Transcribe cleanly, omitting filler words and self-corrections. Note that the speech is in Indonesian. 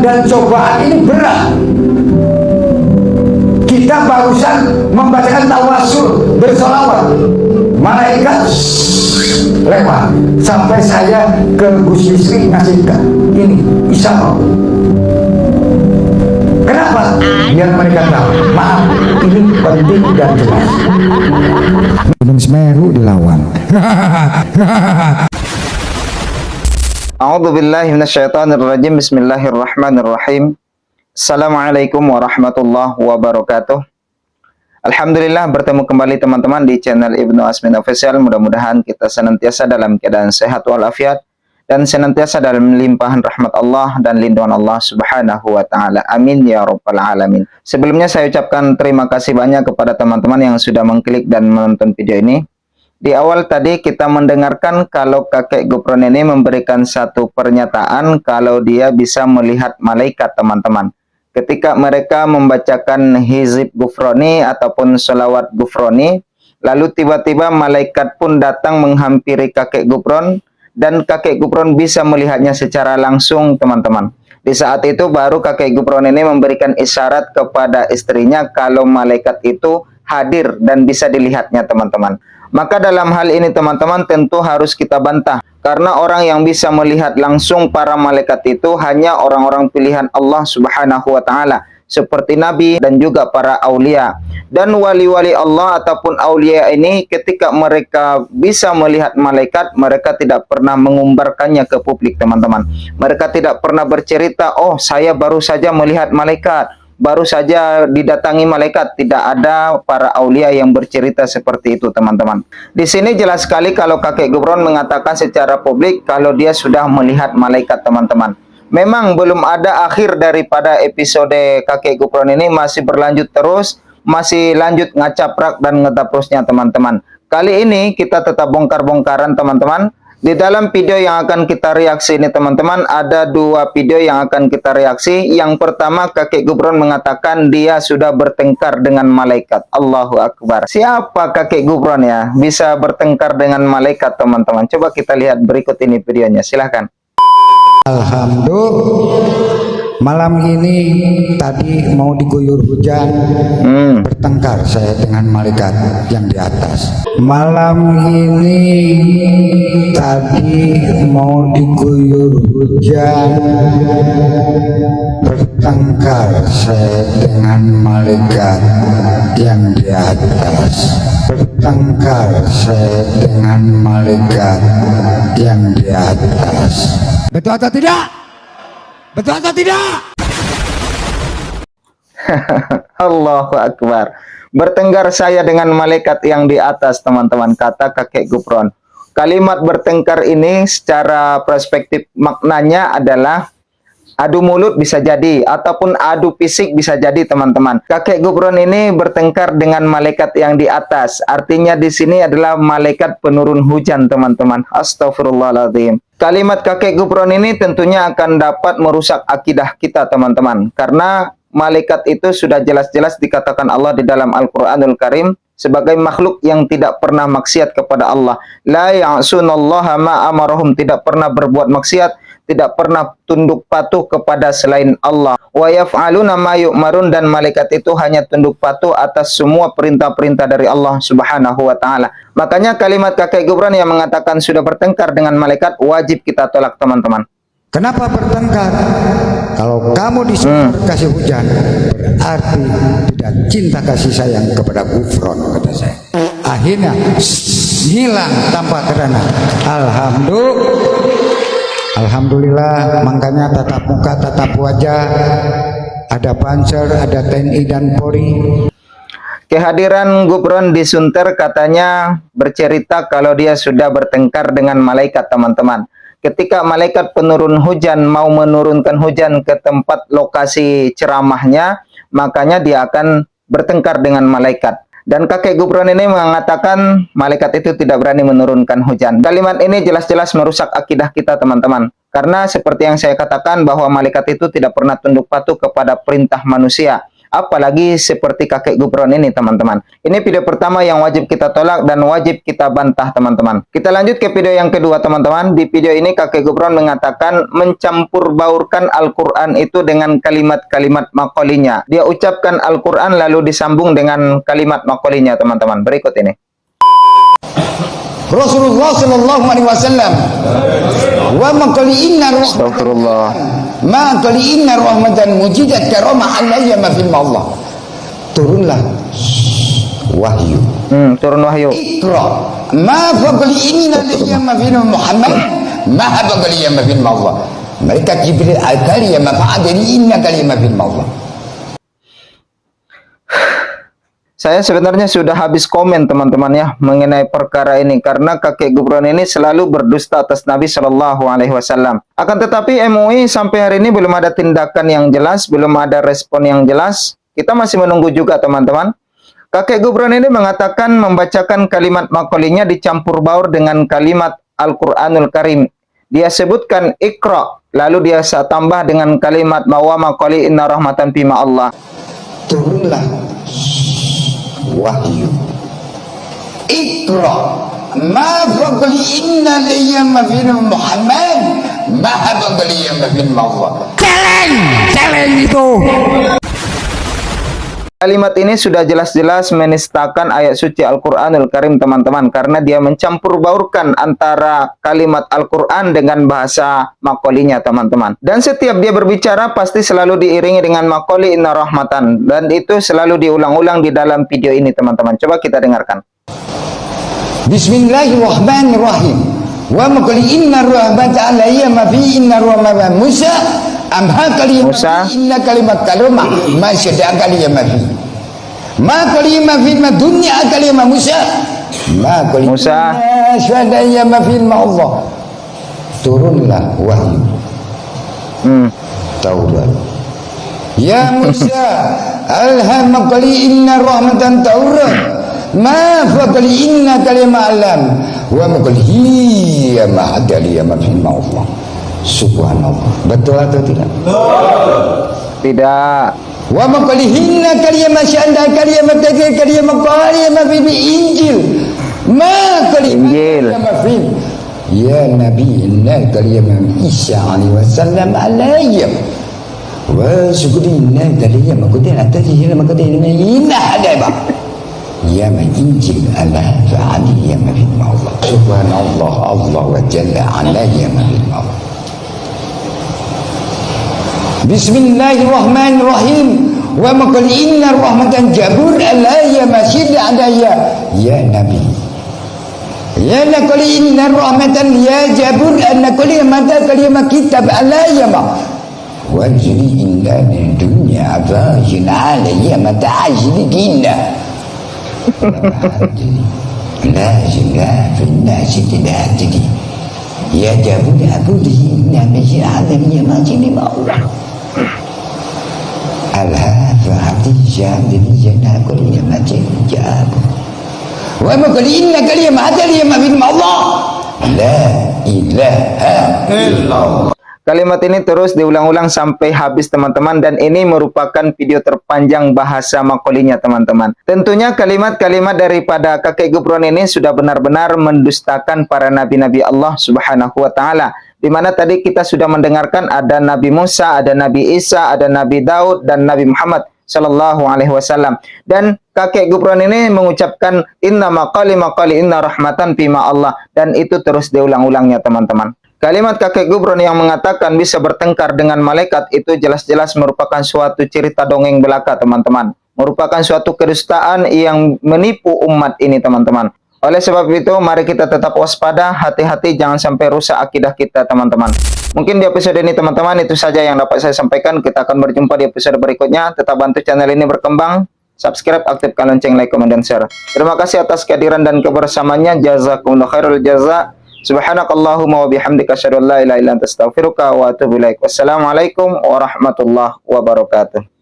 dan cobaan ini berat. Kita barusan membacakan tawasul bersolawat, malaikat lewat sampai saya ke Gus Bisri ngasih ini isyarat. Kenapa? Biar mereka tahu. Maaf, ini penting dan jelas. Gunung Semeru dilawan. A'udzubillahi minasyaitonirrajim. Bismillahirrahmanirrahim. Assalamualaikum warahmatullahi wabarakatuh. Alhamdulillah, bertemu kembali teman-teman di channel Ibnu Asmin Official. Mudah-mudahan kita senantiasa dalam keadaan sehat walafiat dan senantiasa dalam limpahan rahmat Allah dan lindungan Allah Subhanahu wa taala. Amin ya rabbal alamin. Sebelumnya saya ucapkan terima kasih banyak kepada teman-teman yang sudah mengklik dan menonton video ini. Di awal tadi kita mendengarkan kalau kakek Gufron ini memberikan satu pernyataan kalau dia bisa melihat malaikat, teman-teman. Ketika mereka membacakan hizib Gufroni ataupun sholawat Gufroni, lalu tiba-tiba malaikat pun datang menghampiri kakek Gufron dan kakek Gufron bisa melihatnya secara langsung, teman-teman. Di saat itu baru kakek Gufron ini memberikan isyarat kepada istrinya kalau malaikat itu hadir dan bisa dilihatnya, teman-teman. Maka dalam hal ini teman-teman tentu harus kita bantah. Karena orang yang bisa melihat langsung para malaikat itu hanya orang-orang pilihan Allah Subhanahu wa ta'ala. Seperti Nabi dan juga para aulia. Dan wali-wali Allah ataupun aulia ini ketika mereka bisa melihat malaikat, mereka tidak pernah mengumbarkannya ke publik, teman-teman. Mereka tidak pernah bercerita, oh saya baru saja melihat malaikat, baru saja didatangi malaikat. Tidak ada para aulia yang bercerita seperti itu, teman-teman. Di sini jelas sekali kalau kakek Gufron mengatakan secara publik kalau dia sudah melihat malaikat, teman-teman. Memang belum ada akhir daripada episode kakek Gufron ini, masih berlanjut terus, masih lanjut ngacaprak dan ngetaprusnya, teman-teman. Kali ini kita tetap bongkar-bongkaran, teman-teman. Di dalam video yang akan kita reaksi ini, teman-teman, ada dua video yang akan kita reaksi. Yang pertama, kakek Gufron mengatakan dia sudah bertengkar dengan malaikat. Allahu Akbar. Siapa kakek Gufron ya bisa bertengkar dengan malaikat, teman-teman? Coba kita lihat berikut ini videonya. Silahkan. Alhamdulillah, malam ini tadi mau diguyur hujan, bertengkar saya dengan malaikat yang di atas. Malam ini tadi mau diguyur hujan, bertengkar saya dengan malaikat yang di atas. Bertengkar saya dengan malaikat yang di atas. Betul atau tidak? Betul atau tidak? Allahu Akbar. Bertengkar saya dengan malaikat yang di atas, teman-teman, kata kakek Gufron. Kalimat bertengkar ini secara perspektif maknanya adalah adu mulut bisa jadi, ataupun adu fisik bisa jadi, teman-teman. Kakek Gufron ini bertengkar dengan malaikat yang di atas. Artinya di sini adalah malaikat penurun hujan, teman-teman. Astagfirullahaladzim. Kalimat kakek Gufron ini tentunya akan dapat merusak akidah kita, teman-teman. Karena malaikat itu sudah jelas-jelas dikatakan Allah di dalam Al-Quranul Karim sebagai makhluk yang tidak pernah maksiat kepada Allah. La ya'sunallaha ma amarahum, tidak pernah berbuat maksiat, tidak pernah tunduk patuh kepada selain Allah. Wa yaf'aluna ma yu'marun, dan malaikat itu hanya tunduk patuh atas semua perintah-perintah dari Allah Subhanahu wa taala. Makanya kalimat kakek Gufron yang mengatakan sudah bertengkar dengan malaikat wajib kita tolak, teman-teman. Kenapa bertengkar? Kalau kamu disuruh kasih hujan, berarti tidak cinta kasih sayang kepada Gufron, kata saya. Akhirnya hilang tanpa terana. Alhamdulillah, makanya tatap muka, tatap wajah, ada Banser, ada TNI dan Polri. Kehadiran Gufron di Sunter katanya bercerita kalau dia sudah bertengkar dengan malaikat, teman-teman. Ketika malaikat penurun hujan mau menurunkan hujan ke tempat lokasi ceramahnya, makanya dia akan bertengkar dengan malaikat. Dan kakek Gufron ini mengatakan malaikat itu tidak berani menurunkan hujan. Kalimat ini jelas-jelas merusak akidah kita, teman-teman. Karena seperti yang saya katakan bahwa malaikat itu tidak pernah tunduk patuh kepada perintah manusia. apalagi seperti kakek Gufron ini teman-teman. Ini video pertama yang wajib kita tolak dan wajib kita bantah teman-teman. Kita lanjut ke video yang kedua teman-teman. Di video ini kakek Gufron mengatakan mencampur baurkan Al-Quran itu dengan kalimat-kalimat makolinya. Dia ucapkan Al-Quran lalu disambung dengan kalimat makolinya teman-teman. Berikut ini. Rasulullah sallallahu alaihi wasallam wa maqali inna Astagfirullah. ma qali inna rahmatan mujidat karamah alayya ma fil Allah. Turunlah wahyu. Turun wahyu. Iqra ma faqali inna alayya ma fil Muhammad ma faqali ma fil Allah. Malaikat Jibril al-kali ma fa'adani inna kali ma fil Allah. Saya sebenarnya sudah habis komen teman-teman ya mengenai perkara ini karena kakek Gufron ini selalu berdusta atas Nabi Shallallahu Alaihi Wasallam. Akan tetapi MUI sampai hari ini belum ada tindakan yang jelas, belum ada respon yang jelas. Kita masih menunggu juga teman-teman. Kakek Gufron ini mengatakan membacakan kalimat makolinya dicampur baur dengan kalimat Al-Quranul Karim. Dia sebutkan Iqra, lalu dia tambah dengan kalimat mawa makoli inna rahmatan bima Allah. Turunlah wahyu. Iqra ma faqali inna alayya ma fil Muhammad ma faqali ma fil Allah. Challenge itu. Kalimat ini sudah jelas-jelas menistakan ayat suci Al-Quranul Karim teman-teman karena dia mencampur baurkan antara kalimat Al-Quran dengan bahasa makolinya teman-teman. Dan setiap dia berbicara pasti selalu diiringi dengan makoli inna rahmatan dan itu selalu diulang-ulang di dalam video ini teman-teman. Coba kita dengarkan. Bismillahirrahmanirrahim. Wa maqali inna rahmatan alayya ma fi inna rahmatan Musa amha kalimat inna kalimat kalimah ma syada kalimat fi ma kalimat fi ma dunya kalimat Musa ma kalimat syada ya ma fi ma Allah. Turunlah wahyu Taurat. Ya Musa alhamaka inna rahmatan Taurat ma faqali inna kalimat alam wa maqali hiya ma adali ma fi ma Allah. Subhanallah. Betul atau tidak? Tidak. Wa maqalihinna kalimat syanda kalimat kalimat kalimat fi Injil. Ma kalimat fi ya Nabi inna kalimat Isa alaihi wasallam alayya. Wa syukurina kalimat kudin atati ma kudin inna hadaba. Ya ma Injil ala fa'ali ya ma fi Allah. Subhanallah Allah wa jalla alayya ma fi Allah. Bismillahirrahmanirrahim. Wa maqal inna rahmatan jabur alayya masjid adaya. Ya Nabi. Ya naqal inna rahmatan ya jabur anna kulli mata kalimat kitab alayya ma. Wa jri inna dunya abajin alayya mata ajli dinna. La jila fi nasi tidak jadi. Ya jabur aku di nabi adanya masjid ma Allah. Al-Hafati jadini jana kuliya majid jab wa ma kulina kalimat kalimat bin Allah la ilaha illallah. Kalimat ini terus diulang-ulang sampai habis teman-teman dan ini merupakan video terpanjang bahasa makolinya teman-teman. Tentunya kalimat-kalimat daripada kakek Gufron ini sudah benar-benar mendustakan para nabi-nabi Allah Subhanahu wa taala. Di mana tadi kita sudah mendengarkan ada Nabi Musa, ada Nabi Isa, ada Nabi Daud dan Nabi Muhammad sallallahu alaihi wasallam. Dan kakek Gufron ini mengucapkan inna maqali inna rahmatan bima Allah dan itu terus diulang-ulangnya teman-teman. Kalimat kakek Gufron yang mengatakan bisa bertengkar dengan malaikat itu jelas-jelas merupakan suatu cerita dongeng belaka teman-teman. Merupakan suatu kedustaan yang menipu umat ini teman-teman. Oleh sebab itu mari kita tetap waspada, hati-hati jangan sampai rusak akidah kita teman-teman. Mungkin di episode ini teman-teman itu saja yang dapat saya sampaikan. Kita akan berjumpa di episode berikutnya. Tetap bantu channel ini berkembang. Subscribe, aktifkan lonceng, like, comment, dan share. Terima kasih atas kehadiran dan kebersamaannya. Jazakumullah khairul jaza. Subhanakallahumma wa bihamdika asyhadu an la ilaha illa anta astaghfiruka wa atubu ilaik. Wassalamualaikum warahmatullahi wabarakatuh.